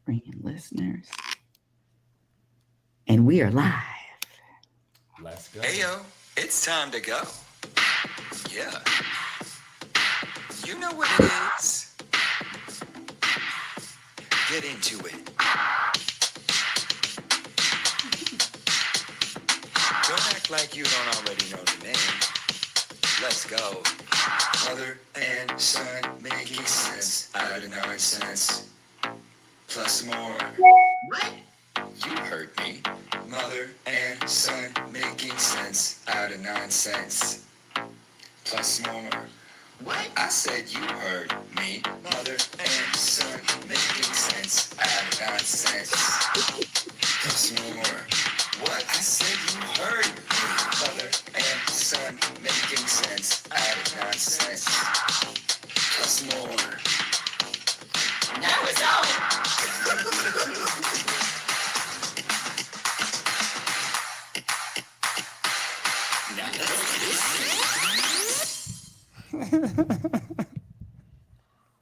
bringing listeners. And we are live. Let's go. Heyo, it's time to go. Yeah. You know what it is. Get into it. Don't act like you don't already know the name. Let's go. Mother and son making sense out of nonsense. Plus more. What? You heard me. Mother and son making sense out of nonsense. Plus more. What? I said you heard me. Mother and son making sense out of nonsense. Plus more. What? I said you heard me. Mother and son making sense out of nonsense. Plus more. Now it's on.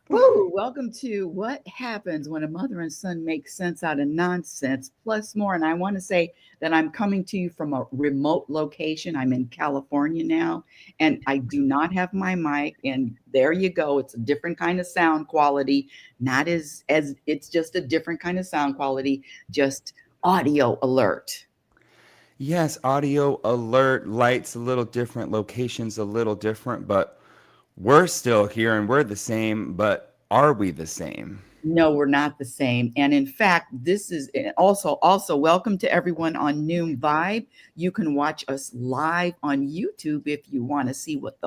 Woo! Welcome to What Happens When a Mother and Son Make Sense Out of Nonsense, plus more. And I want to say that I'm coming to you from a remote location. I'm in California now, and I do not have my mic. And there you go. It's a different kind of sound quality. Not as it's just a different kind of sound quality, just audio alert. Yes, audio alert, lights a little different, locations a little different, but we're still here and we're the same, but are we the same? No, we're not the same. And in fact, this is also welcome to everyone on Noom Vibe. You can watch us live on YouTube if you want to see what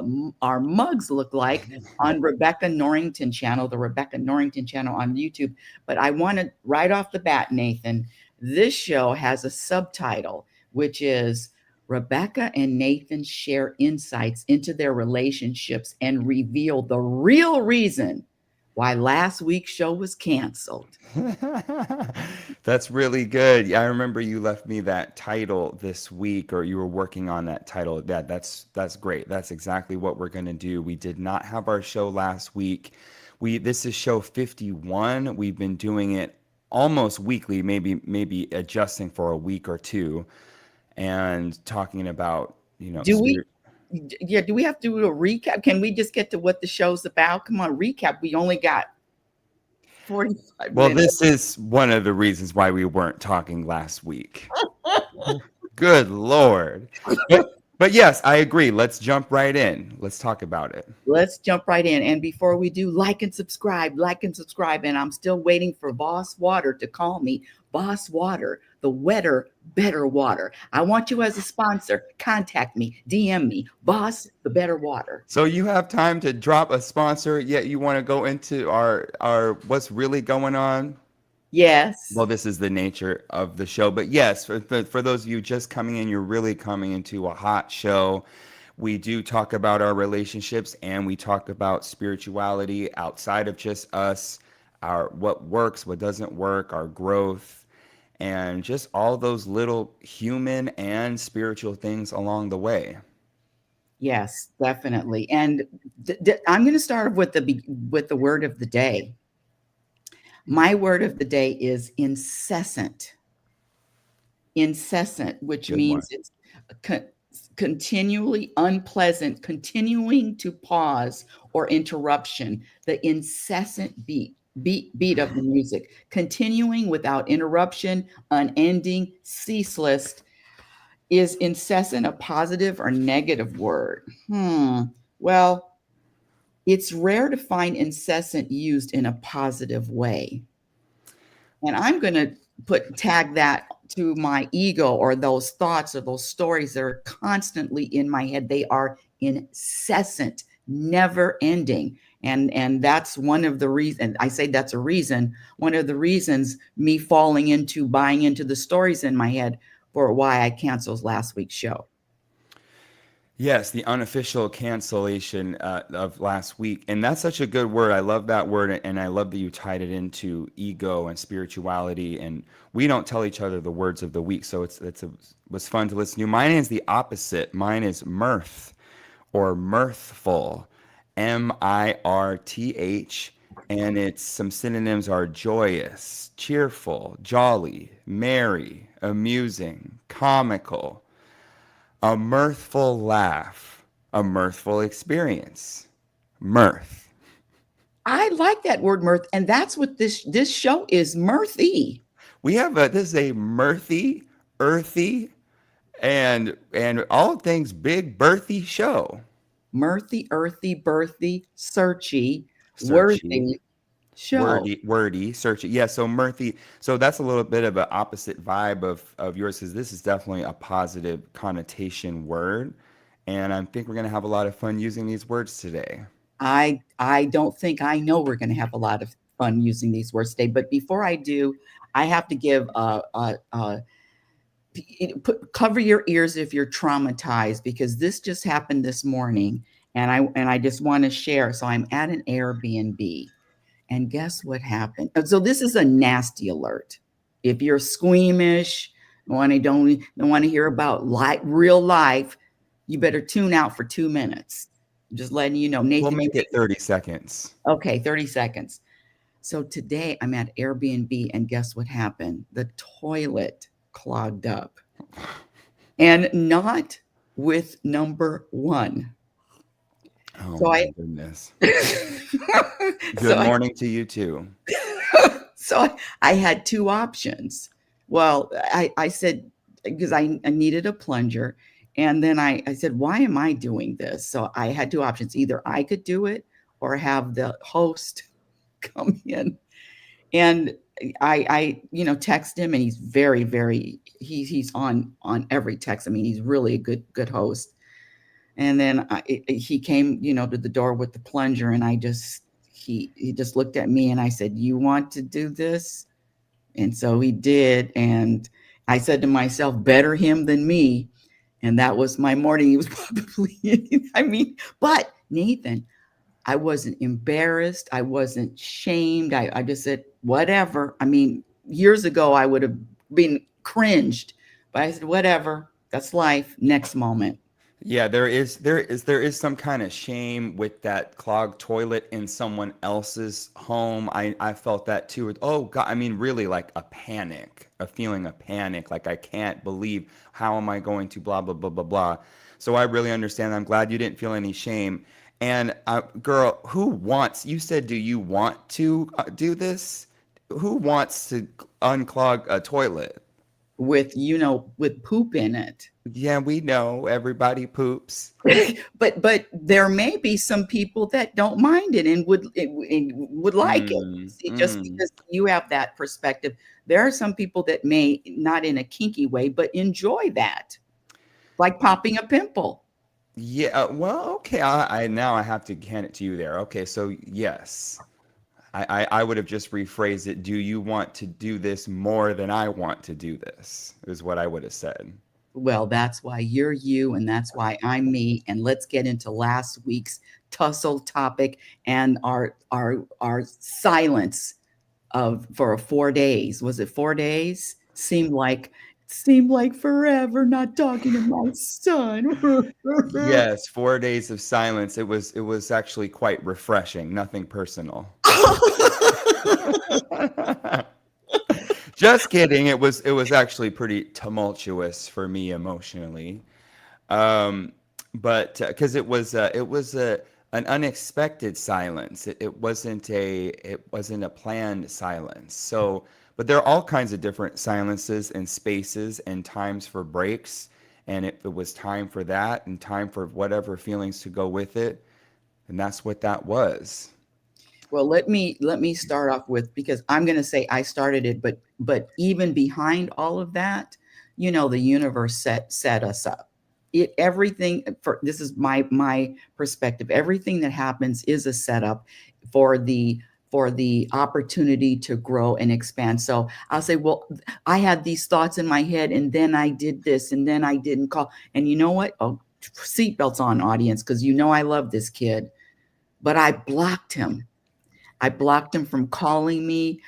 our mugs look like on Rebecca Norrington channel, the Rebecca Norrington channel on YouTube. But I want to right off the bat, Nathan, this show has a subtitle, which is Rebecca and Nathan share insights into their relationships and reveal the real reason why last week's show was canceled. That's really good. Yeah, I remember you left me that title this week, or you were working on that title. That's great. That's exactly what we're gonna do. We did not have our show last week. This is show 51. We've been doing it almost weekly, maybe adjusting for a week or two, and talking about Do we spirit. do we have to do a recap? Can we just get to what the show's about? Come on, recap. We only got 45 Well, minutes. this is one of the reasons why we weren't talking last week. Good Lord. But yes, I agree. Let's jump right in. Let's talk about it. Let's jump right in. And before we do, like and subscribe, like and subscribe. And I'm still waiting for Boss Water to call me. Boss Water, the wetter, better water. I want you as a sponsor. Contact me, DM me, Boss, the better water. So you have time to drop a sponsor, yet you want to go into our what's really going on? Yes. Well, this is the nature of the show. But yes, for those of you just coming in, you're really coming into a hot show. We do talk about our relationships and we talk about spirituality outside of just us, our what works, what doesn't work, our growth, and just all those little human and spiritual things along the way. Yes, definitely. And I'm going to start with the word of the day. My word of the day is incessant. Incessant, which Good one. means it's con- continually unpleasant, continuing to pause or interruption, the incessant beat of the music, continuing without interruption, unending, ceaseless. Is incessant a positive or negative word? Well, it's rare to find incessant used in a positive way. And I'm going to tag that to my ego or those thoughts or those stories that are constantly in my head. They are incessant, never ending. And that's one of the reasons I say that's a reason, one of the reasons me falling into buying into the stories in my head for why I canceled last week's show. Yes, the unofficial cancellation of last week. And that's such a good word. I love that word. And I love that you tied it into ego and spirituality. And we don't tell each other the words of the week. So it was fun to listen to. Mine is the opposite. Mine is mirth or mirthful, Mirth. And it's some synonyms are joyous, cheerful, jolly, merry, amusing, comical, a mirthful laugh, a mirthful experience. Mirth. I like that word mirth, and that's what this show is, mirthy. We have this is a mirthy, earthy, and all things big birthy show. Mirthy, earthy, birthy, searchy, Searchy, worthy show. wordy, searchy. Yeah, so mirthy. So that's a little bit of an opposite vibe of yours, because this is definitely a positive connotation word. And I think we're gonna have a lot of fun using these words today. I don't think I know we're going to have a lot of fun using these words today. But before I do, I have to give cover your ears if you're traumatized, because this just happened this morning, and I just want to share. So I'm at an Airbnb, and guess what happened? So this is a nasty alert. If you're squeamish, don't want to hear about real life, you better tune out for 2 minutes. Just letting you know, We'll Nathan. make it 30 seconds. Okay, 30 seconds. So today I'm at Airbnb, and guess what happened? The toilet clogged up, and not with number one. Oh So my goodness. Good so morning to you too. so I had two options. Well, I said, because I needed a plunger. And then I said, why am I doing this? So I had two options. Either I could do it or have the host come in. And I text him, and he's very, very, he's on every text. I mean, he's really a good host. And then he came, to the door with the plunger, and he just looked at me, and I said, you want to do this? And so he did. And I said to myself, better him than me. And that was my morning. He was probably, but Nathan, I wasn't embarrassed. I wasn't shamed. I just said, whatever. I mean, years ago, I would have been cringed, but I said, whatever, that's life. Next moment. Yeah, there is some kind of shame with that clogged toilet in someone else's home. I felt that too. Oh God, I mean, really, like a feeling of panic. Like, I can't believe, how am I going to blah blah blah blah blah. So I really understand. I'm glad you didn't feel any shame. And girl, you said, do you want to do this? Who wants to unclog a toilet? With poop in it. Yeah, we know everybody poops. But there may be some people that don't mind it and would like it. See, just because you have that perspective, there are some people that may not in a kinky way, but enjoy that, like popping a pimple. Yeah, well, okay. I now I have to hand it to you there. Okay, so yes, I would have just rephrased it. Do you want to do this more than I want to do this? Is what I would have said. Well, that's why you're you, and that's why I'm me. And let's get into last week's tussle topic and our silence for 4 days. Was it 4 days? Seemed like forever not talking to my son. Yes, 4 days of silence. It was actually quite refreshing. Nothing personal. Just kidding. It was actually pretty tumultuous for me emotionally, but because it was an unexpected silence. It wasn't a planned silence. So, but there are all kinds of different silences and spaces and times for breaks. And it was time for that, and time for whatever feelings to go with it, and that's what that was. Well, let me start off with, because I'm going to say I started it, but even behind all of that, the universe set us up. Everything, this is my perspective. Everything that happens is a setup for the opportunity to grow and expand. So I'll say, well, I had these thoughts in my head, and then I did this, and then I didn't call. And you know what? Oh, seatbelts on, audience, because I love this kid, but I blocked him. I blocked him from calling me.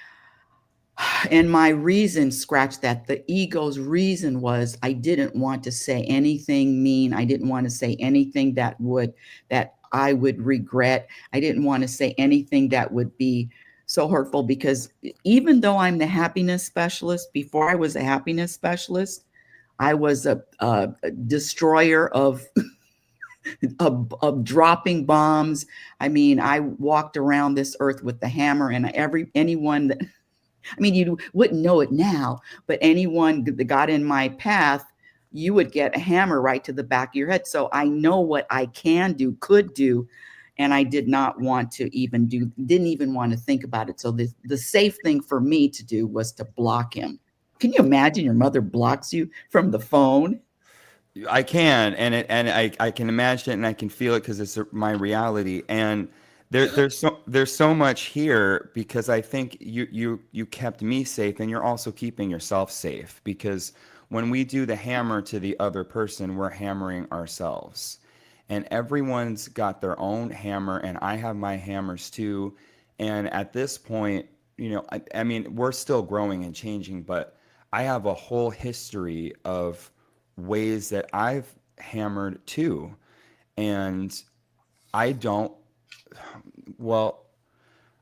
And my reason, scratch that, the ego's reason was I didn't want to say anything mean. I didn't want to say anything that I would regret. I didn't want to say anything that would be so hurtful because even though I'm the happiness specialist, before I was a happiness specialist, I was a destroyer of dropping bombs. I mean, I walked around this earth with the hammer, and anyone that, I mean, you wouldn't know it now, but anyone that got in my path, you would get a hammer right to the back of your head. So I know what I could do, and I did not want to didn't even want to think about it. So the safe thing for me to do was to block him. Can you imagine your mother blocks you from the phone? I can, and I can imagine it, and I can feel it because it's my reality. And there's so much here because I think you kept me safe, and you're also keeping yourself safe, because when we do the hammer to the other person, we're hammering ourselves. And everyone's got their own hammer, and I have my hammers too. And at this point, I mean, we're still growing and changing, but I have a whole history of ways that I've hammered too. And I don't, well,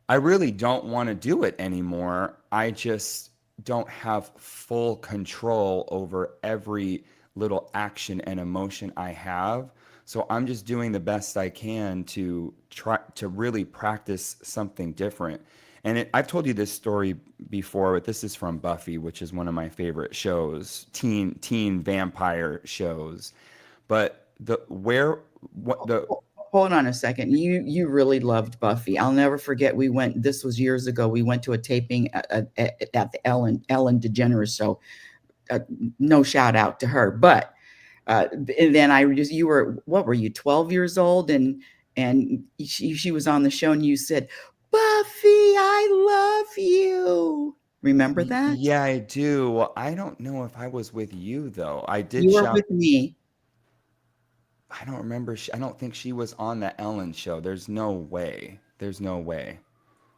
I really don't want to do it anymore. I just don't have full control over every little action and emotion I have. So I'm just doing the best I can to try to really practice something different. And I've told you this story before, but this is from Buffy, which is one of my favorite shows, teen vampire shows. But Hold on a second. You really loved Buffy. I'll never forget. This was years ago. We went to a taping at the Ellen DeGeneres show. No shout out to her, but and then what were you, 12 years old? And she was on the show, and you said, Buffy, I love you. Remember that? Yeah, I do. Well, I don't know if I was with you though. I did You were shout. with me. I don't remember. I don't think she was on the Ellen show. There's no way. There's no way.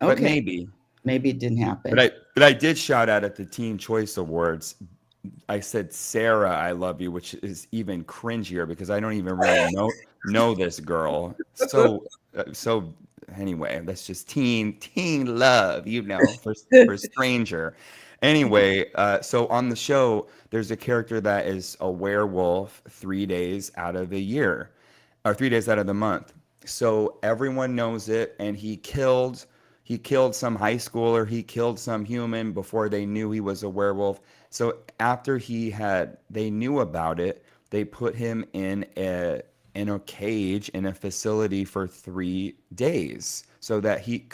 But Okay. maybe it didn't happen. But I did shout out at the Teen Choice Awards. I said, Sarah, I love you, which is even cringier because I don't even really know this girl. So anyway, that's just teen love, for stranger. Anyway, so on the show, there's a character that is a werewolf 3 days out of the year, or 3 days out of the month. So everyone knows it, and he killed some high schooler, he killed some human before they knew he was a werewolf. So after they knew about it, they put him in a cage in a facility for 3 days so that he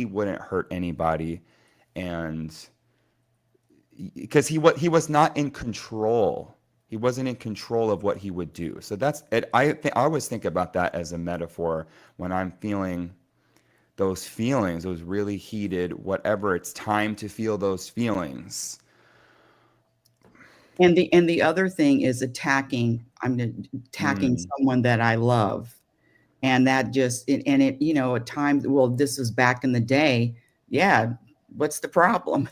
wouldn't hurt anybody. And because he was not in control. He wasn't in control of what he would do. So that's it. I always think about that as a metaphor when I'm feeling those feelings, those really heated, whatever, it's time to feel those feelings. And the other thing is attacking. I'm attacking someone that I love, and that just at times. Well, this was back in the day. Yeah, what's the problem?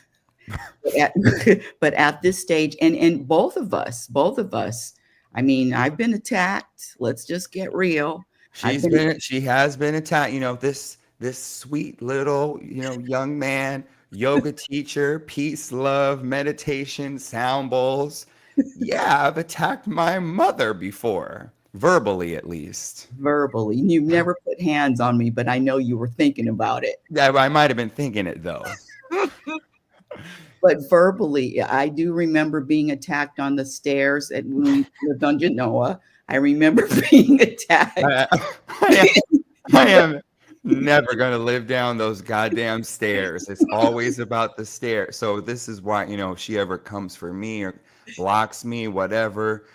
But at this stage, and both of us. I mean, I've been attacked. Let's just get real. She has been attacked. This sweet little young man, yoga teacher, peace, love, meditation, sound bowls. Yeah, I've attacked my mother before, verbally at least. Verbally. You've never put hands on me, but I know you were thinking about it. Yeah, I might have been thinking it though. But verbally, I do remember being attacked on the stairs when we lived on Genoa. I remember being attacked. I am never going to live down those goddamn stairs. It's always about the stairs. So this is why, if she ever comes for me or blocks me, whatever,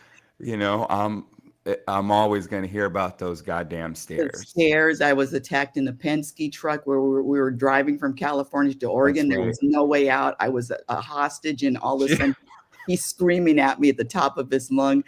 I'm always going to hear about those goddamn stairs. The stairs. I was attacked in the Penske truck where we were driving from California to Oregon. There was no way out. I was a hostage, and all of a sudden he's screaming at me at the top of his lung,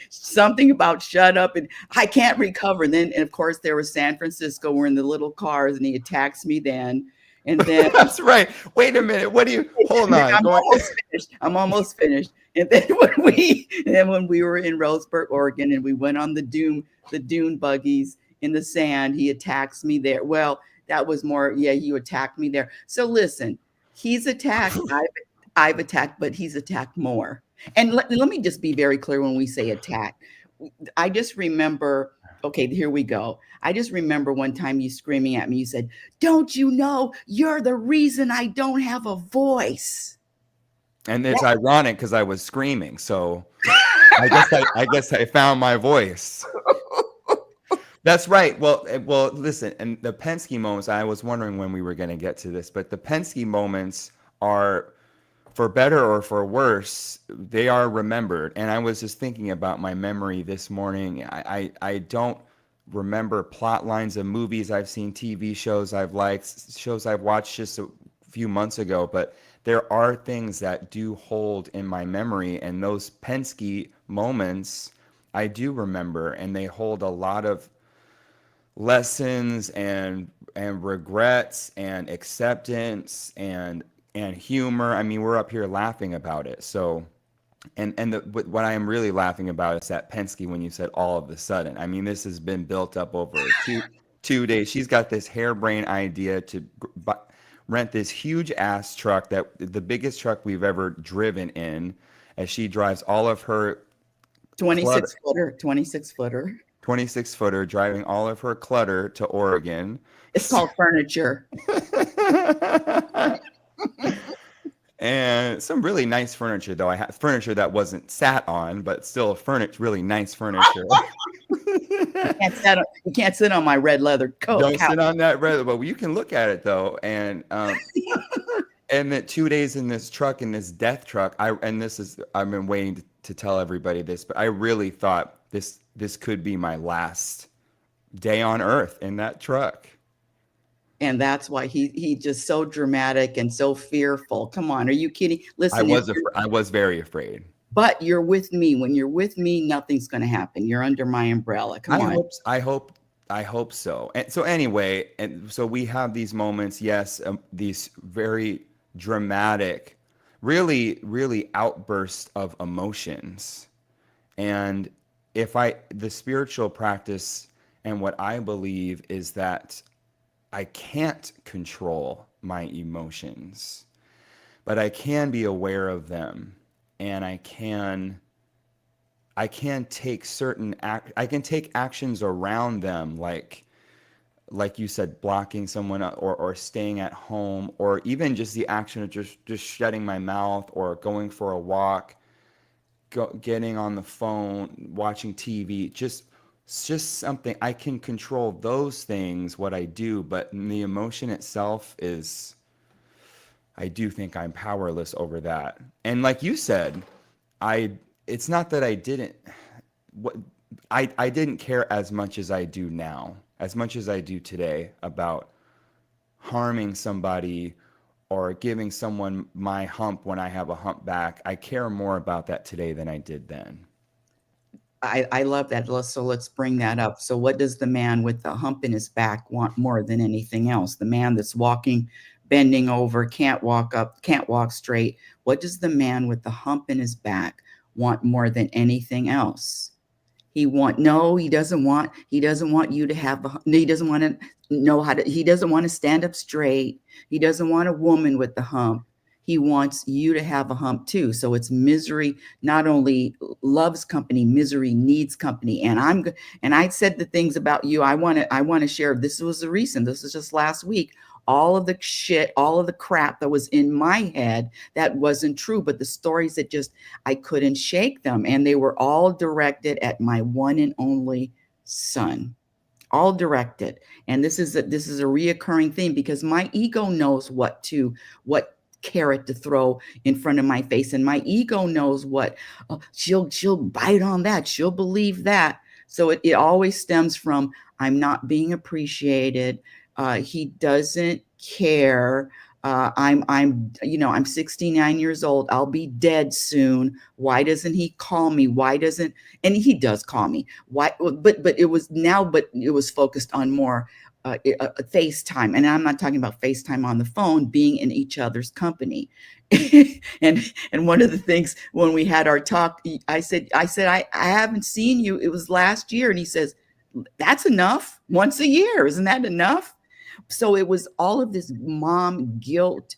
something about shut up, and I can't recover. And then, and of course, there was San Francisco. We're in the little cars, and he attacks me then. And then that's right. Wait a minute. What do you? Hold on. I'm almost finished. And then when we were in Roseburg, Oregon, and we went on the dune buggies in the sand, he attacks me there. Well, That was more, yeah, you attacked me there. So listen, he's attacked. I've attacked, but he's attacked more. And let me just be very clear when we say attack. I just remember, okay, here we go. I just remember one time you screaming at me, you said, "Don't you know you're the reason I don't have a voice?" And it's ironic because I was screaming. So I guess I found my voice. That's right. Well, listen, and the Penske moments, I was wondering when we were going to get to this, but the Penske moments are, for better or for worse, they are remembered. And I was just thinking about my memory this morning. I don't remember plot lines of movies I've seen, TV shows I've liked, shows I've watched just a few months ago, but there are things that do hold in my memory, and those Penske moments I do remember, and they hold a lot of lessons and regrets and acceptance and humor. I mean, we're up here laughing about it. So, what I am really laughing about is that Penske, when you said all of a sudden, I mean, this has been built up over two days. She's got this harebrained idea to rent this huge ass truck, that the biggest truck we've ever driven in, as she drives all of her 26 footer, driving all of her clutter to Oregon. It's called furniture. And some really nice furniture, though. I had furniture that wasn't sat on, but still really nice furniture. You can't sit on my red leather coat. Don't sit on that red, but you can look at it though. And that 2 days in this truck, in this death truck, I've been waiting to tell everybody this, but I really thought this could be my last day on earth in that truck. And that's why he just so dramatic and so fearful. Come on, are you kidding? Listen, I was very afraid. But you're with me. When you're with me, nothing's going to happen. You're under my umbrella. Come on. I hope so. And so anyway, and so we have these moments, yes, these very dramatic, really, really outbursts of emotions. And the spiritual practice and what I believe is that I can't control my emotions, but I can be aware of them, and I can take I can take actions around them, like you said, blocking someone or staying at home, or even just the action of just shutting my mouth or going for a walk, getting on the phone, watching TV, just something. I can control those things, what I do, but the emotion itself I do think I'm powerless over that. And like you said, it's not that I didn't care as much as I do now, as much as I do today, about harming somebody or giving someone my hump when I have a hump back. I care more about that today than I did then. I love that. So let's bring that up. So what does the man with the hump in his back want more than anything else? The man that's walking, bending over, can't walk up, can't walk straight. What does the man with the hump in his back want more than anything else? He doesn't want you to have, he doesn't want to know he doesn't want to stand up straight. He doesn't want a woman with the hump. He wants you to have a hump too. So it's misery not only loves company, misery needs company. And I said the things about you. I want to share. This was just last week. All of the shit, all of the crap that was in my head that wasn't true, but the stories that I couldn't shake them. And they were all directed at my one and only son, all directed. And this is a reoccurring theme, because my ego knows what carrot to throw in front of my face. And my ego knows she'll bite on that. She'll believe that. So it always stems from, I'm not being appreciated. He doesn't care. I'm 69 years old. I'll be dead soon. Why doesn't he call me? And he does call me. Why? But it was focused on more FaceTime. And I'm not talking about FaceTime on the phone, being in each other's company. and one of the things when we had our talk, I said, I haven't seen you. It was last year. And he says, that's enough. Once a year. Isn't that enough? so it was all of this mom guilt,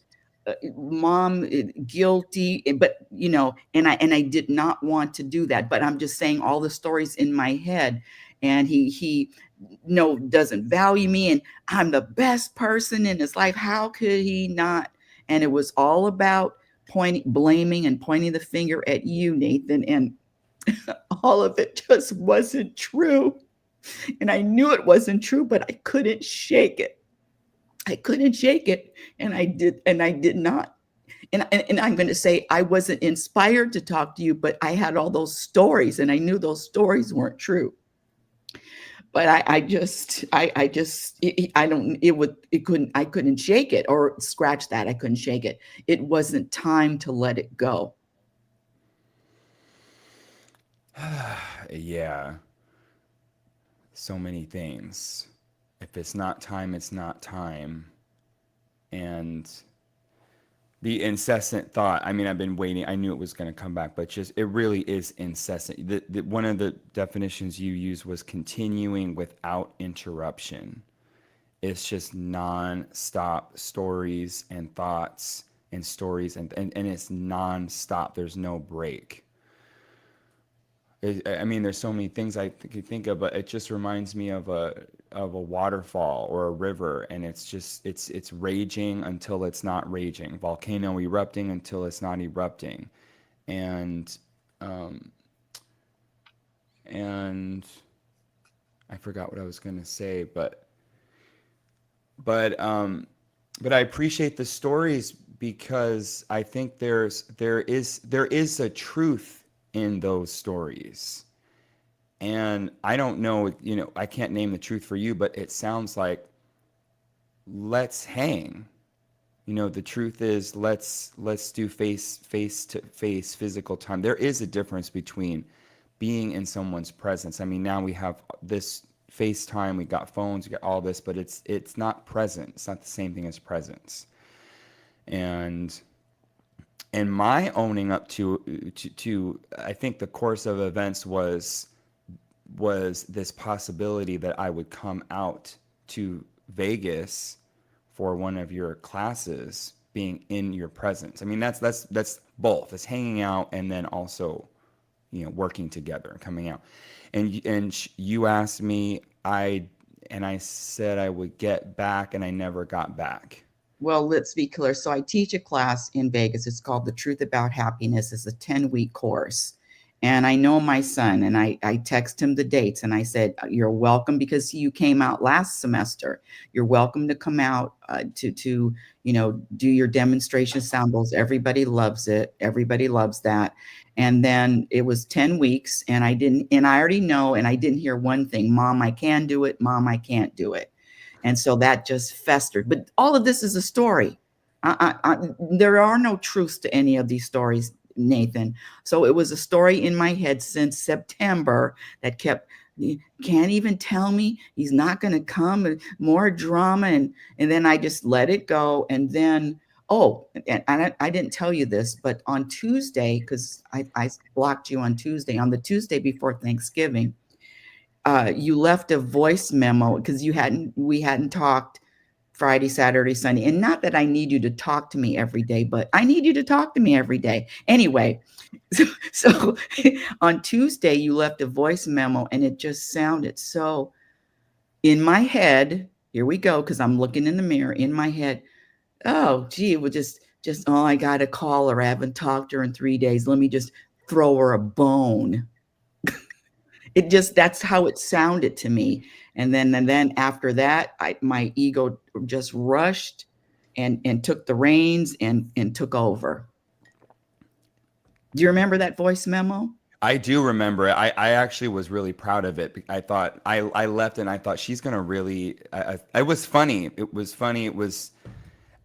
guilty, but and I did not want to do that, but I'm just saying all the stories in my head. And he no doesn't value me, and I'm the best person in his life. How could he not? And it was all about blaming and pointing the finger at you, Nathan, and all of it just wasn't true. And I knew it wasn't true, but I couldn't shake it. And I did not. And I'm going to say I wasn't inspired to talk to you, but I had all those stories, and I knew those stories weren't true. But I couldn't shake it, or scratch that. I couldn't shake it. It wasn't time to let it go. Yeah. So many things. If it's not time, it's not time. And the incessant thought, I mean, I've been waiting. I knew it was going to come back, but it really is incessant. One of the definitions you used was continuing without interruption. It's just non-stop stories and thoughts and stories, and it's non-stop. There's no break. I mean, there's so many things I could think of, but it just reminds me of a waterfall or a river, and it's raging until it's not raging, volcano erupting until it's not erupting, and I forgot what I was going to say, but I appreciate the stories, because I think there is a truth in those stories. And I don't know, I can't name the truth for you, but it sounds like, let's hang. The truth is, let's do face to face physical time. There is a difference between being in someone's presence. I mean, now we have this FaceTime, we got phones, we got all this, but it's not present. It's not the same thing as presence. And my owning up to I think the course of events was this possibility that I would come out to Vegas for one of your classes, being in your presence. I mean, that's both. It's hanging out and then also, working together and coming out. And you asked me, I said I would get back, and I never got back. Well, let's be clear. So I teach a class in Vegas. It's called The Truth About Happiness. It's a 10-week course. And I know my son, and I text him the dates, and I said, you're welcome, because you came out last semester. You're welcome to come out to do your demonstration sound bowls. Everybody loves it. Everybody loves that. And then it was 10 weeks, and I already know, and I didn't hear one thing: Mom, I can do it. Mom, I can't do it. And so that just festered. But all of this is a story. There are no truths to any of these stories, Nathan. So it was a story in my head since September that kept, can't even tell me he's not going to come, and more drama. And then I just let it go. And then, and I didn't tell you this, but on Tuesday, because I blocked you on Tuesday, on the Tuesday before Thanksgiving, you left a voice memo, because we hadn't talked Friday, Saturday, Sunday. And not that I need you to talk to me every day, but I need you to talk to me every day. Anyway, so on Tuesday, you left a voice memo, and it just sounded so in my head. Here we go, because I'm looking in the mirror in my head. Oh, gee, it was just, I got to call her. I haven't talked to her in 3 days. Let me just throw her a bone. That's how it sounded to me. And then after that, my ego just rushed and took the reins and took over. Do you remember that voice memo? I do remember it. I actually was really proud of it. I thought I left, and I thought, she's going to really, it was funny. It was funny.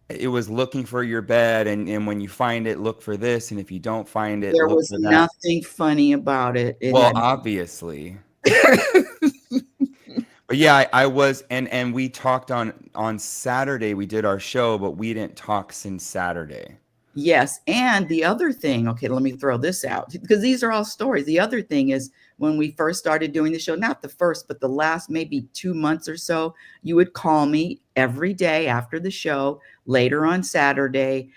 It was looking for your bed, and when you find it, look for this, and if you don't find it, there look was for that. Nothing funny about it. Obviously. But yeah, I was, and we talked on Saturday. We did our show, but we didn't talk since Saturday. Yes. And the other thing, okay, let me throw this out because these are all stories. The other thing is when we first started doing the show, not the first, but the last maybe 2 months or so, you would call me every day after the show, later on Saturday,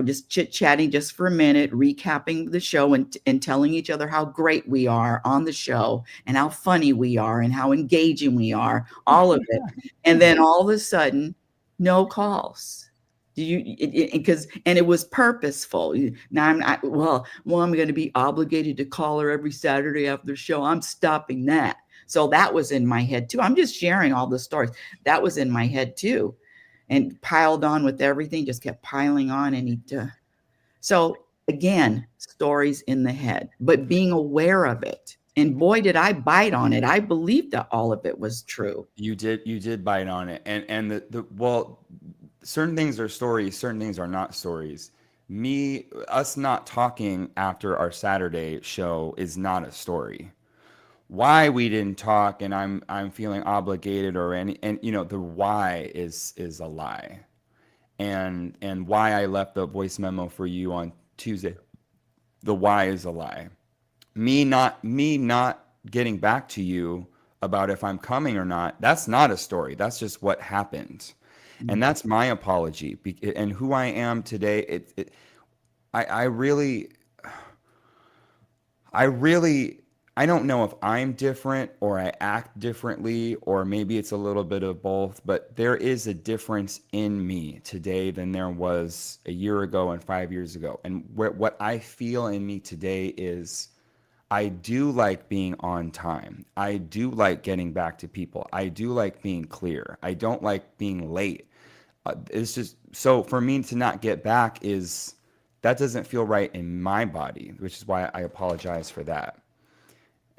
just chit chatting just for a minute, recapping the show and telling each other how great we are on the show and how funny we are and how engaging we are, all of it. And then all of a sudden, no calls. Do you because and it was purposeful. Now I'm not well, I'm going to be obligated to call her every Saturday after the show. I'm stopping that. So that was in my head too. I'm just sharing all the stories. That was in my head too and piled on with everything, just kept piling on. So again, stories in the head, but being aware of it. And boy, did I bite on it. I believed that all of it was true. You did bite on it. And well, certain things are stories, certain things are not stories. Us not talking after our Saturday show is not a story. Why we didn't talk and I'm feeling obligated or any, and the why is a lie. And why I left the voice memo for you on Tuesday, the why is a lie. Me not getting back to you about if I'm coming or not, that's not a story. That's just what happened. And that's my apology. And who I am today, I really, I don't know if I'm different or I act differently, or maybe it's a little bit of both, but there is a difference in me today than there was a year ago and 5 years ago. And what I feel in me today is I do like being on time. I do like getting back to people. I do like being clear. I don't like being late. It's just, so for me to not get back that doesn't feel right in my body, which is why I apologize for that.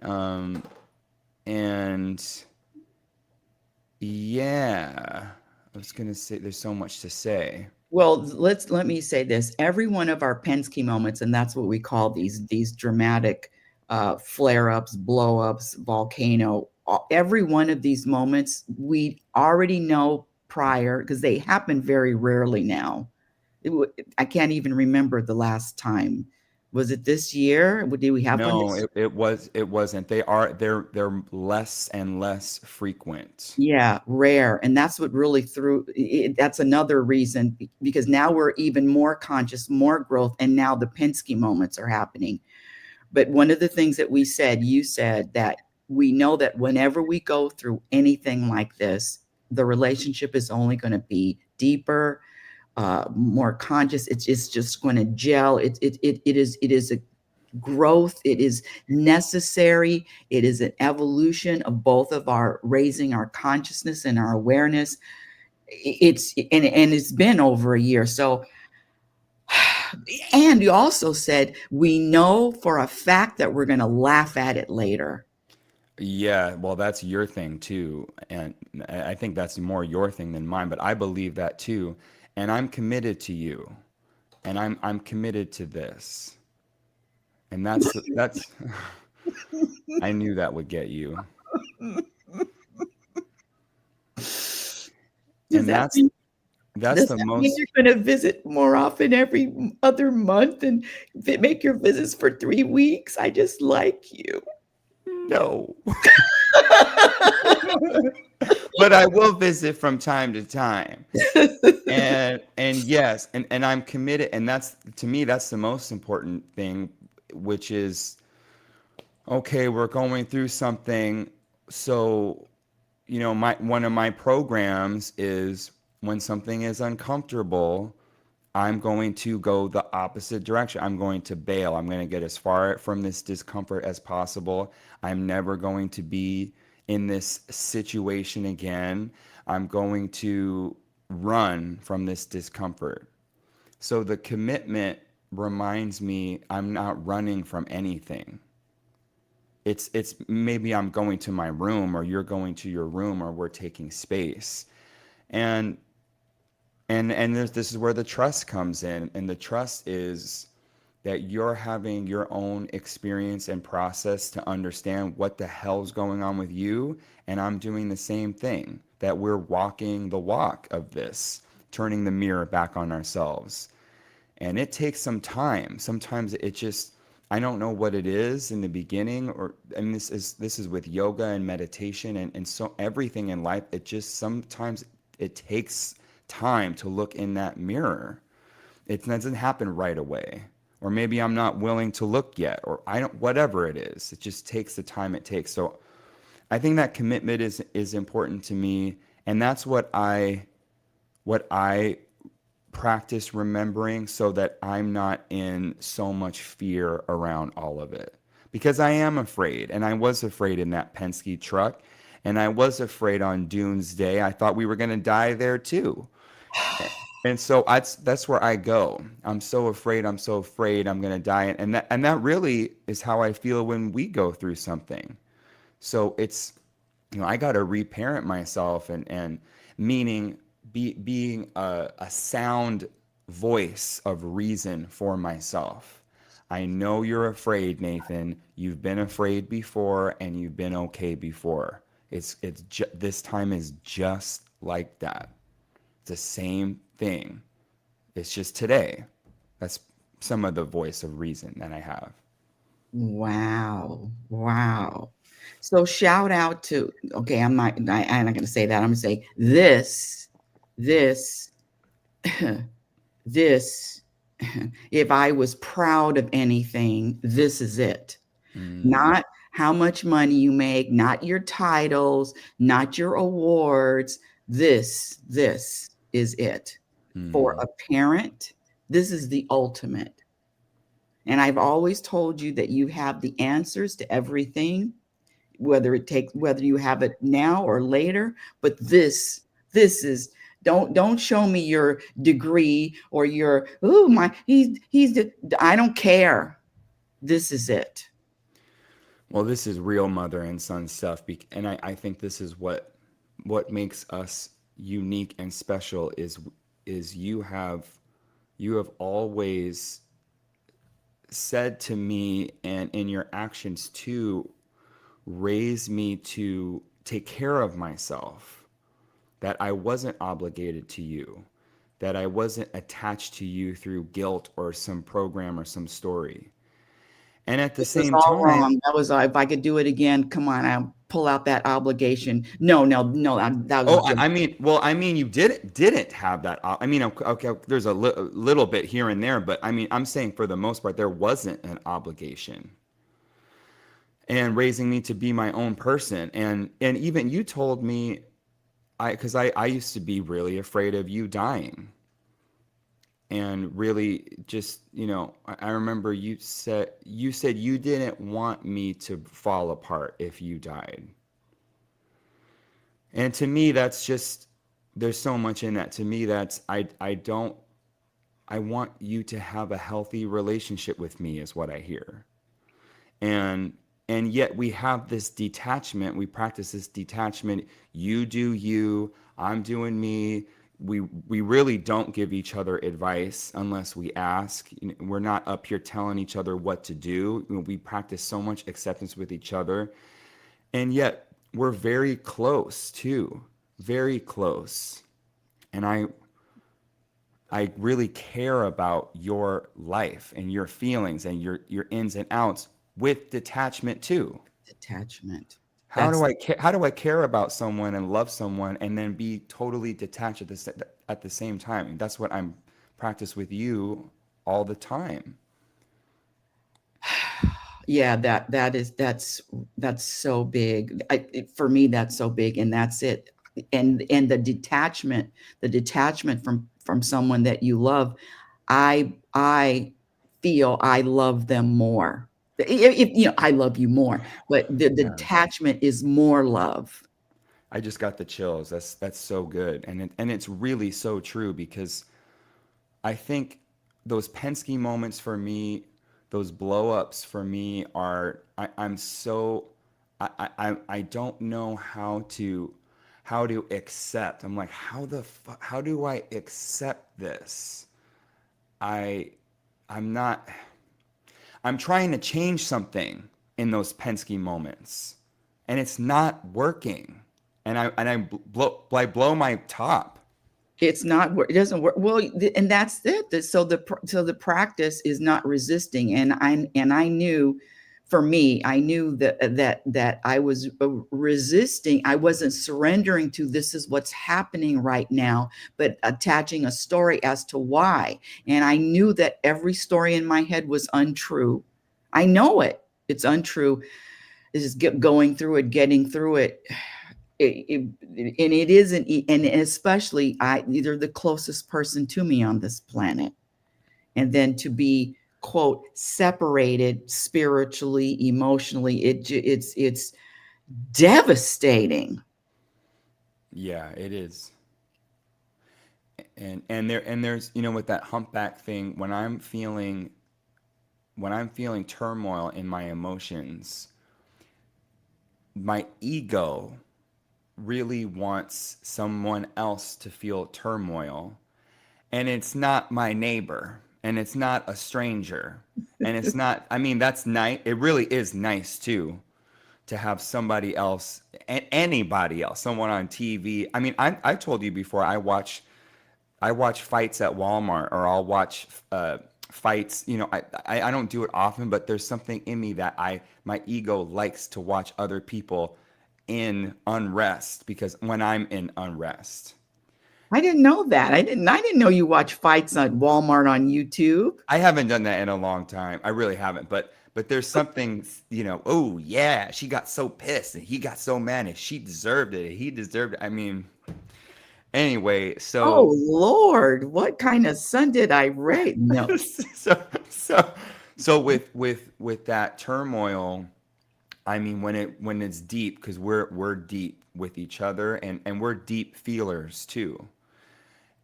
And yeah, I was gonna say there's so much to say. Well, let me say this. Every one of our Penske moments, and that's what we call these dramatic flare-ups, blow-ups, volcano. Every one of these moments we already know prior because they happen very rarely now. I can't even remember the last time. Was it this year? Did we have one? No, it wasn't. They're less and less frequent. Yeah, rare. And that's what really that's another reason because now we're even more conscious, more growth, and now the Penske moments are happening. But one of the things that you said that we know that whenever we go through anything like this, the relationship is only going to be deeper, more conscious. It's just going to gel. It is a growth. It is necessary. It is an evolution of both of our raising our consciousness and our awareness. It's been over a year. So, and you also said, we know for a fact that we're going to laugh at it later. Yeah, well, that's your thing too. And I think that's more your thing than mine, but I believe that too. And I'm committed to you. And I'm committed to this. And that's I knew that would get you. And that's the most. You're going to visit more often every other month and make your visits for 3 weeks. I just like you. No. But I will visit from time to time. And yes, and I'm committed, and that's, to me, that's the most important thing, which is, okay, we're going through something. So, one of my programs is when something is uncomfortable, I'm going to go the opposite direction. I'm going to bail. I'm going to get as far from this discomfort as possible. I'm never going to be in this situation again. I'm going to run from this discomfort. So the commitment reminds me I'm not running from anything. It's maybe I'm going to my room, or you're going to your room, or we're taking space. And this is where the trust comes in. And the trust is that you're having your own experience and process to understand what the hell's going on with you. And I'm doing the same thing, that we're walking the walk of this, turning the mirror back on ourselves. and it takes some time. Sometimes it just, I don't know what it is in the beginning, and this is with yoga and meditation and so everything in life. It just sometimes it takes time to look in that mirror. It doesn't happen right away. Or maybe I'm not willing to look yet, or I don't, whatever it is. It just takes the time it takes. So I think that commitment is important to me, and that's what I practice remembering, so that I'm not in so much fear around all of it. Because I am afraid, and I was afraid in that Penske truck, and I was afraid on Dunes Day. I thought we were going to die there too. And so that's where I go. I'm so afraid I'm going to die. And that really is how I feel when we go through something. So it's, I got to reparent myself, and meaning being a sound voice of reason for myself. I know you're afraid, Nathan. You've been afraid before, and you've been okay before. This time is just like that. It's the same thing. It's just today. That's some of the voice of reason that I have. Wow. Wow. So shout out to, okay, I'm not going to say that. I'm going to say this, this, if I was proud of anything, this is it. Not how much money you make, not your titles, not your awards. This is it. For a parent, this is the ultimate. And I've always told you that you have the answers to everything, whether you have it now or later. But this is, don't show me your degree or your, I don't care. This is it. Well, this is real mother and son stuff. And I think this is what makes us unique and special is you have always said to me, and in your actions too, raise me to take care of myself, that I wasn't obligated to you, that I wasn't attached to you through guilt or some program or some story. And at the same time, wrong. That was, if I could do it again, come on, I'll pull out that obligation. No, that was. I mean, you didn't have that. I mean, okay, there's a little bit here and there, but I mean, I'm saying for the most part, there wasn't an obligation. And raising me to be my own person, and even you told me, because I used to be really afraid of you dying. And really just, I remember you said you didn't want me to fall apart if you died. And to me, that's just, there's so much in that. To me, that's, I want you to have a healthy relationship with me is what I hear. And yet we have this detachment. We practice this detachment. You do you, I'm doing me. We really don't give each other advice unless we ask. We're not up here telling each other what to do. We practice so much acceptance with each other. And yet we're very close too, very close. And I really care about your life and your feelings and your ins and outs with detachment too. Detachment. How do I care about someone and love someone and then be totally detached at the same time? That's what I'm practice with you all the time. Yeah, that's so big. For me, that's so big, and that's it. And the detachment from someone that you love, I feel I love them more. If I love you more, but the detachment is more love. I just got the chills. That's so good, and it's really so true, because I think those Penske moments for me, those blow-ups for me are, I don't know how to accept. I'm like, how do I accept this? I'm trying to change something in those Penske moments, and it's not working. And I blow my top. It's not it doesn't work well, and that's it. So the practice is not resisting, and I knew, for me, I knew that I was resisting. I wasn't surrendering to this is what's happening right now, but attaching a story as to why. And I knew that every story in my head was untrue. I know it. It's untrue. It's just going through it, getting through it. And it isn't, and especially they're the closest person to me on this planet, and then to be quote separated spiritually, emotionally, it's devastating. Yeah, it is. And there's with that humpback thing, when I'm feeling turmoil in my emotions, my ego really wants someone else to feel turmoil, and it's not my neighbor, and it's not a stranger, and it's not, I mean, that's nice. It really is nice too to have somebody else, anybody else, someone on TV. I mean, I told you before, I watch fights at Walmart, or I'll watch fights. I don't do it often, but there's something in me that my ego likes to watch other people in unrest, because when I'm in unrest, I didn't know that. I didn't know you watch fights at Walmart on YouTube. I haven't done that in a long time. I really haven't, but there's something, oh yeah, she got so pissed and he got so mad and she deserved it. He deserved it. I mean, anyway, Oh so Lord, what kind of son did I raise? No. so with that turmoil, I mean, when it's deep, because we're deep with each other, and we're deep feelers too.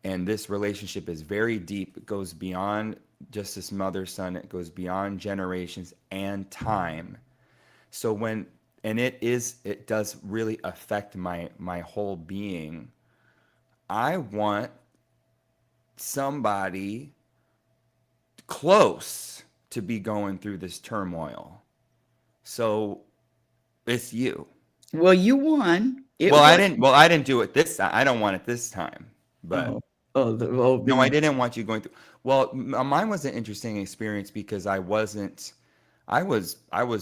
And this relationship is very deep. It goes beyond just this mother son. It goes beyond generations and time. So it does really affect my whole being. I want somebody close to be going through this turmoil. So it's you. Well, you won. It Well, I was. didn't. Well, I didn't do it this time. I don't want it this time. But Oh, oh, no, I didn't want you going through. Well, mine was an interesting experience because I wasn't. I was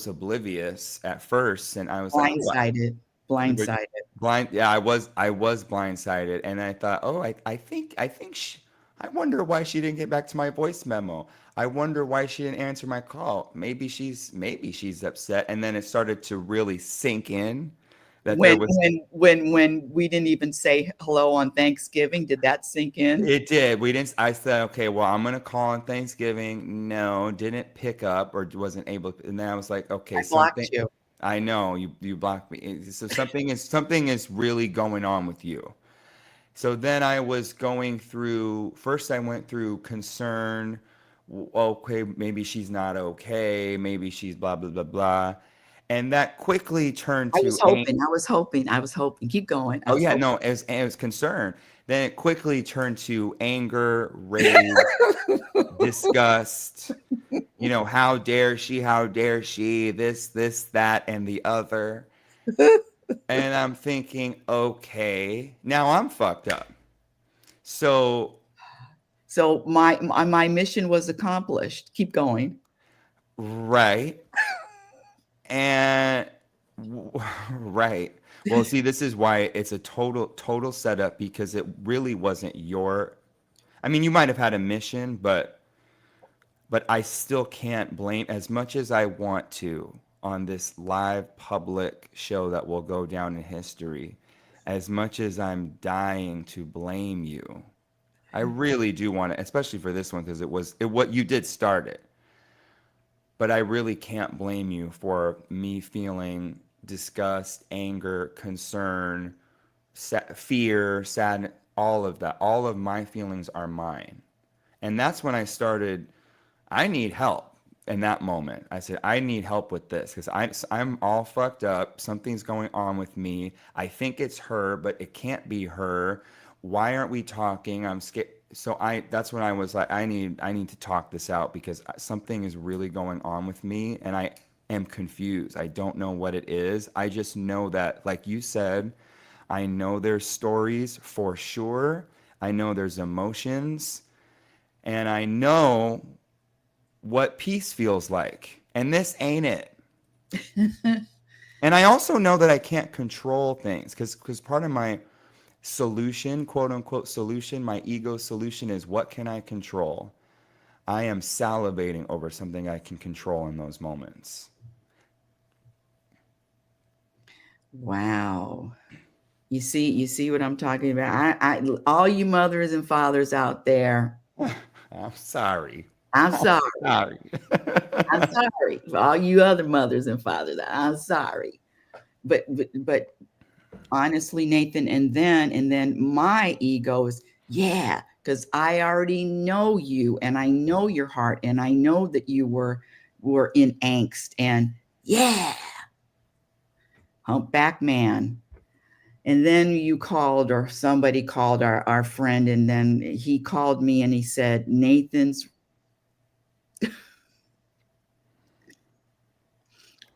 oblivious at first, and I was like, "Oh, blindsided, But blindsided. blind, yeah, I was blindsided, and I thought, oh, I wonder why she didn't get back to my voice memo. I wonder why she didn't answer my call. Maybe she's upset. And then it started to really sink in that there When was. when when we didn't even say hello on Thanksgiving, did that sink in? It did. We didn't. I said, okay, well, I'm gonna call on Thanksgiving. No, didn't pick up or wasn't able. And then I was like, I okay, something. blocked you. I know you blocked me. So something is really going on with you. So then I was going through, first I went through concern. Okay, maybe she's not okay. Maybe she's blah, blah, blah, blah. And that quickly turned I to, was hoping. I was hoping. I was hoping. Keep going. I oh was yeah, hoping. no, it was concern. Then it quickly turned to anger, rage, disgust. How dare she, this, that, and the other. And I'm thinking, okay, now I'm fucked up. So, So my mission was accomplished. Keep going. right. And right. Well, see, this is why it's a total setup, because it really wasn't I mean, you might have had a mission, but I still can't blame, as much as I want to, on this live public show that will go down in history, as much as I'm dying to blame you. I really do want to, especially for this one, because what you did start it. But I really can't blame you for me feeling disgust, anger, concern, fear, sadness, all of that. All of my feelings are mine. And that's when I started, I need help in that moment. I said, I need help with this, because I'm all fucked up. Something's going on with me. I think it's her, but it can't be her. Why aren't we talking? I'm scared. So that's when I was like, I need to talk this out, because something is really going on with me, and I am confused. I don't know what it is. I just know that, like you said, I know there's stories for sure. I know there's emotions, and I know what peace feels like. And this ain't it. And I also know that I can't control things because part of my solution, quote unquote solution, my ego solution is what can I control? I am salivating over something I can control in those moments. Wow. You see what I'm talking about? I all you mothers and fathers out there, I'm sorry. I'm sorry. Sorry. I'm sorry for all you other mothers and fathers. I'm sorry. But honestly, Nathan, and then my ego is, yeah, because I already know you and I know your heart and I know that you were in angst, and yeah, humpback man. And then you called, or somebody called our friend, and then he called me and he said, Nathan's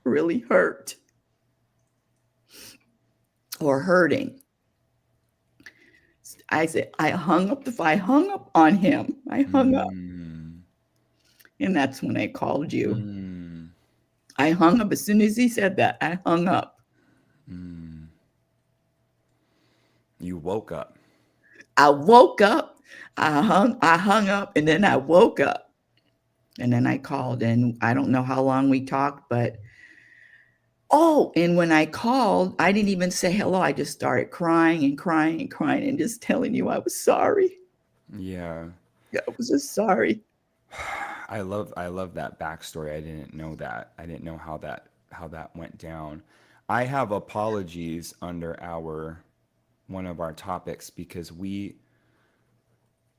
really hurt or hurting. I said, I hung up on him. I hung up. And that's when I called you. I hung up as soon as he said that. I hung up. You woke up. I woke up. I hung up, and then I woke up. And then I called, and I don't know how long we talked, but and when I called, I didn't even say hello. I just started crying and crying and crying and just telling you I was sorry. Yeah. I was just sorry. I love that backstory. I didn't know that. I didn't know how that went down. I have apologies under one of our topics because we,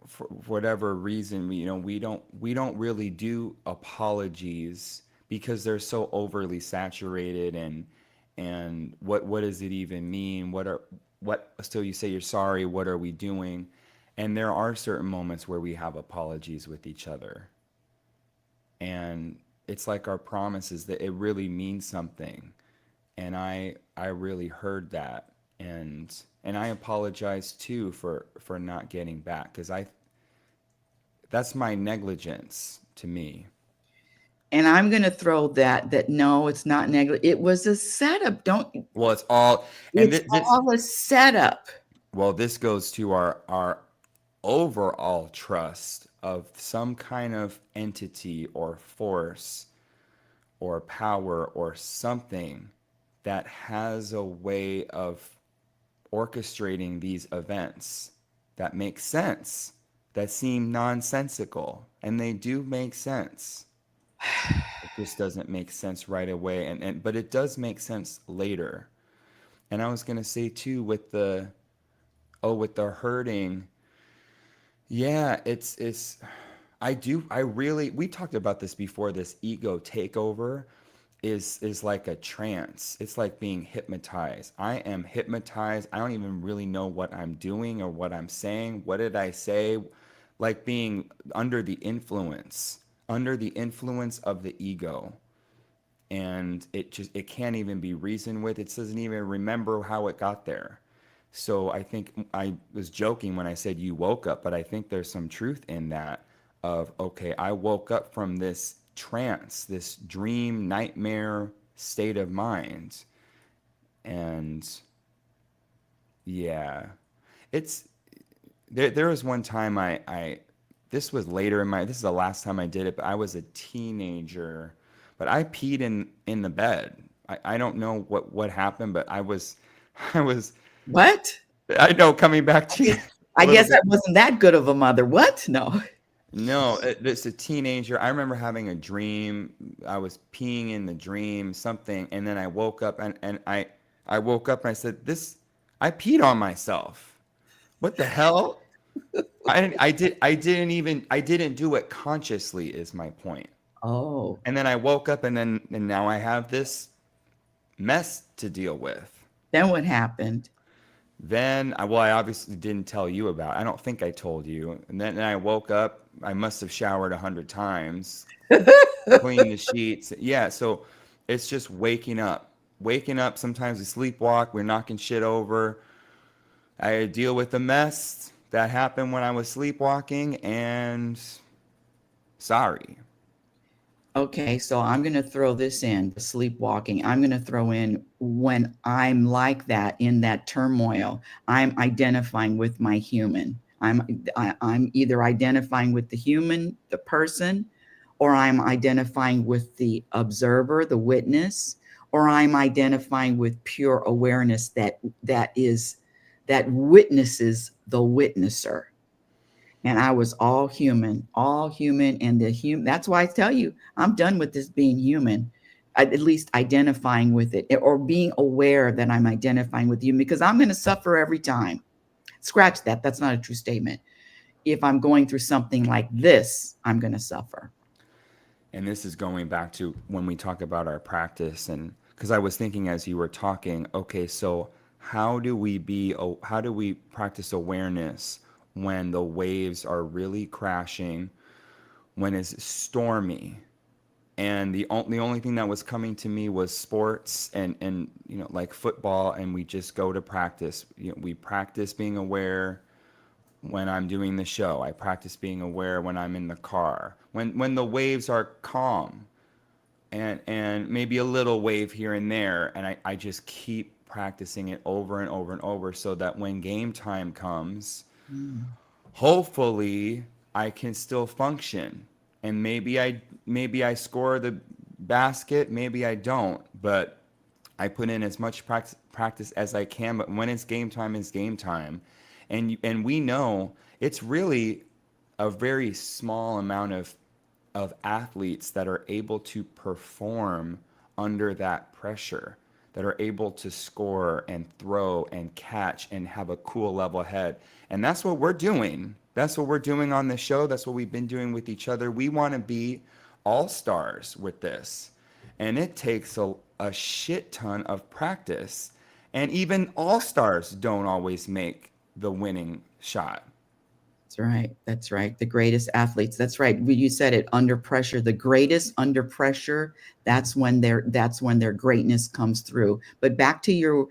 for whatever reason, we don't really do apologies because they're so overly saturated, and what does it even mean? So you say you're sorry, what are we doing? And there are certain moments where we have apologies with each other. And it's like our promises that it really means something. And I really heard that, and I apologize too for not getting back, because that's my negligence to me. And I'm going to throw that no, it's not negligent. It was a setup. Well, it's all all a setup. Well, this goes to our overall trust of some kind of entity or force or power or something that has a way of orchestrating these events that make sense, that seem nonsensical, and they do make sense. It just doesn't make sense right away, but it does make sense later. And I was gonna say too, with the hurting, yeah, we talked about this before. This ego takeover is like a trance. It's like being hypnotized. I am hypnotized. I don't even really know what I'm doing or what I'm saying. What did I say? Like being under the influence of the ego. And it can't even be reasoned with. It doesn't even remember how it got there. So I think I was joking when I said you woke up, but I think there's some truth in that of, okay, I woke up from this trance, this dream, nightmare state of mind. And yeah, there was one time this was later this is the last time I did it, but I was a teenager, but I peed in the bed. I don't know what happened, but I was What? I know, coming back to you. I guess I wasn't that good of a mother. What? No. No, it's a teenager. I remember having a dream. I was peeing in the dream, something, and then I woke up and I woke up and I said, I peed on myself. What the hell? I didn't do it consciously, is my point. Oh. And then I woke up and now I have this mess to deal with. Then what happened? Then, I obviously didn't tell you about it. I don't think I told you. And then I woke up. I must have showered 100 times, cleaned the sheets. Yeah, so it's just waking up. Waking up, sometimes we sleepwalk. We're knocking shit over. I deal with the mess. that happened when I was sleepwalking, and sorry. Okay, so I'm going to throw this in, the sleepwalking. I'm going to throw in when I'm like that in that turmoil, I'm identifying with my human. I'm either identifying with the human, the person, or I'm identifying with the observer, the witness, or I'm identifying with pure awareness that witnesses the witnesser. And I was all human, and the human. That's why I tell you, I'm done with this being human, at least identifying with it or being aware that I'm identifying with you, because I'm going to suffer every time. Scratch that. That's not a true statement. If I'm going through something like this, I'm going to suffer. And this is going back to when we talk about our practice, and because I was thinking as you were talking, okay, so how do we practice awareness when the waves are really crashing, when it's stormy, and the only thing that was coming to me was sports and like football, and we just go to practice. We practice being aware when I'm doing the show. I practice being aware when I'm in the car. When the waves are calm, and maybe a little wave here and there, and I just keep practicing it over and over and over, so that when game time comes, hopefully I can still function. And maybe I score the basket, maybe I don't, but I put in as much practice as I can. But when it's game time, it's game time, and we know it's really a very small amount of athletes that are able to perform under that pressure, that are able to score and throw and catch and have a cool level head. And that's what we're doing. That's what we're doing on the show. That's what we've been doing with each other. We want to be all stars with this. And it takes a shit ton of practice. And even all stars don't always make the winning shot. That's right. That's right. The greatest athletes. That's right. You said it, under pressure. The greatest under pressure. That's when their greatness comes through. But back to your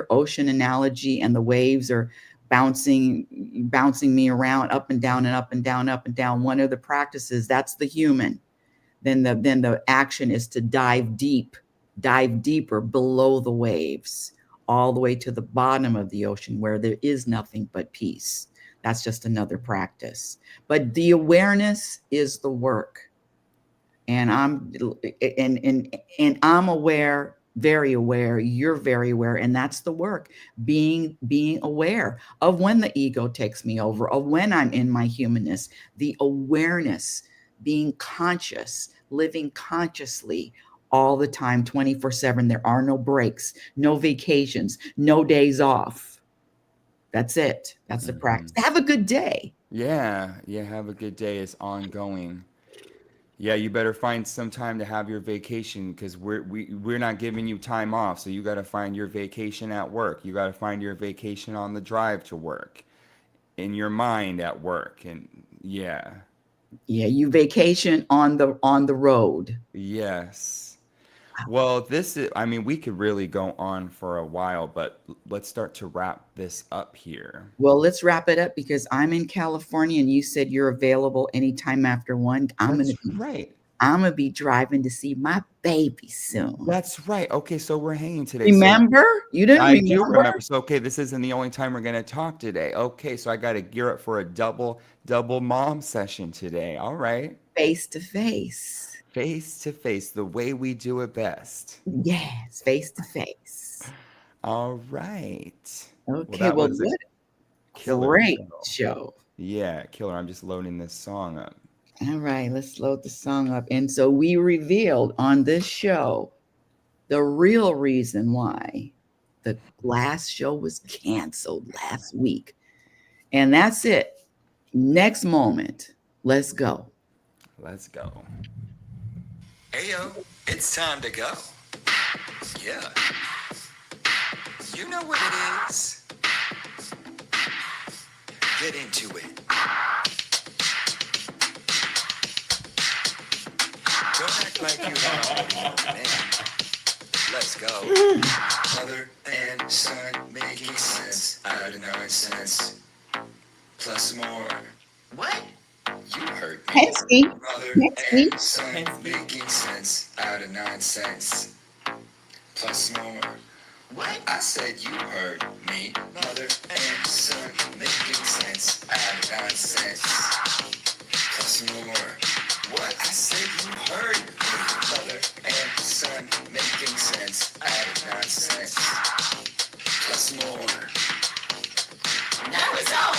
ocean analogy, and the waves are bouncing me around, up and down and up and down, up and down. One of the practices, that's the human. Then the action is to dive deeper below the waves, all the way to the bottom of the ocean, where there is nothing but peace. That's just another practice. But the awareness is the work. And I'm aware, very aware. You're very aware, and that's the work. Being aware of when the ego takes me over, of when I'm in my humanness. The awareness, being conscious, living consciously all the time, 24/7. There are no breaks, no vacations, no days off. That's it. That's the practice. Have a good day. Yeah, have a good day. It's ongoing. Yeah, you better find some time to have your vacation, because we're not giving you time off. So you got to find your vacation at work. You got to find your vacation on the drive to work, in your mind at work, and yeah. Yeah, you vacation on the road. Yes. Well, we could really go on for a while, but let's start to wrap this up here. Well, let's wrap it up, because I'm in California, and you said you're available anytime after 1. That's right. I'm gonna be driving to see my baby soon. That's right. Okay, so we're hanging today. Remember? You didn't I remember? do remember. So, okay, this isn't the only time we're going to talk today. Okay, so I got to gear up for a double mom session today. All right. Face to face. Face to face, the way we do it best. Yes, face to face. All right. Okay, well, what a great show. Yeah, killer. I'm just loading this song up. All right, let's load the song up. And so we revealed on this show the real reason why the last show was canceled last week. And that's it. Next moment. Let's go. Let's go. Heyo, it's time to go. Yeah. You know what it is. Get into it. Don't act like you don't already know the name. Let's go. Mother and son making sense out of nonsense. plus more. What? You heard me. Penske. Mother Penske. and son Penske. making sense out of nonsense. Plus more. What? I said you heard me. Mother and son making sense out of nonsense. Plus more. What? I said you heard me. Mother and son making sense out of nonsense. Plus more. Now it's out.